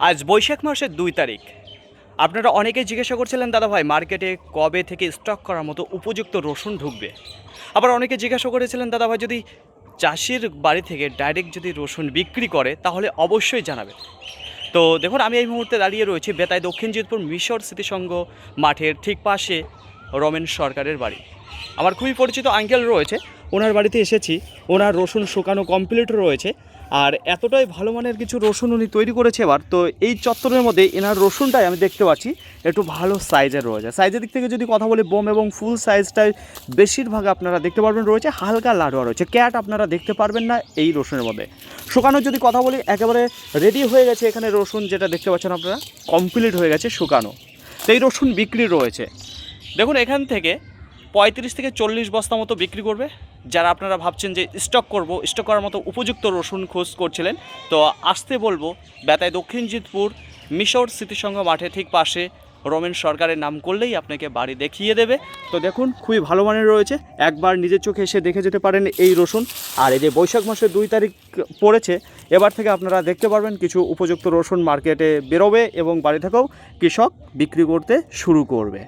আজ বৈশাখ মাসের 2 তারিখ। আপনারা অনেকেই জিজ্ঞাসা করছিলেন দাদা ভাই মার্কেটে কবে থেকে স্টক করার মতো উপযুক্ত রসুন ঢুকবে। আবার অনেকে জিজ্ঞাসা করেছিলেন দাদা ভাই যদি চাষির বাড়ি থেকে ডাইরেক্ট যদি রসুন বিক্রি করে তাহলে অবশ্যই জানাবেন। তো দেখুন আমি এই মুহূর্তে দাঁড়িয়ে রয়েছি বেতাই দক্ষিণ জিতপুর মিশর স্মৃতিসংঘ মাঠের ঠিক পাশে রমেন সরকারের বাড়ি। আমার খুবই পরিচিত আঙ্কেল রয়েছে, ওনার বাড়িতে এসেছি। ওনার রসুন শুকানো কমপ্লিট রয়েছে, আর এতটাই ভালো মানের কিছু রসুন উনি তৈরি করেছে এবার। তো এই চত্বরের মধ্যে এনার রসুনটাই আমি দেখতে পাচ্ছি একটু ভালো সাইজের রয়েছে। সাইজের দিক থেকে যদি কথা বলি বোম এবং ফুল সাইজটাই বেশিরভাগ আপনারা দেখতে পারবেন রয়েছে, হালকা লাডুয়া রয়েছে, ক্যাট আপনারা দেখতে পারবেন না এই রসুনের মধ্যে। শুকানোর যদি কথা বলি একেবারে রেডি হয়ে গেছে এখানে রসুন, যেটা দেখতে পাচ্ছেন আপনারা কমপ্লিট হয়ে গেছে শুকানো। তো এই রসুন বিক্রি রয়েছে দেখুন এখান থেকে 35 থেকে 40 বস্তা মতো বিক্রি করবে। যারা আপনারা ভাবছেন যে স্টক করার মতো উপযুক্ত রসুন খোঁজ করছিলেন, তো আসতে বলবো বেতাই দক্ষিণ জিতপুর মিশর স্মৃতিসংঘ মাঠে ঠিক পাশে রমেন সরকারের নাম করলেই আপনাকে বাড়ি দেখিয়ে দেবে। তো দেখুন খুবই ভালো মানের রয়েছে, একবার নিজের চোখে এসে দেখে যেতে পারেন এই রসুন। আর এই যে বৈশাখ মাসের 2 তারিখ পড়েছে, এবার থেকে আপনারা দেখতে পারবেন কিছু উপযুক্ত রসুন মার্কেটে বেরোবে এবং বাড়ি থেকেও কৃষক বিক্রি করতে শুরু করবে।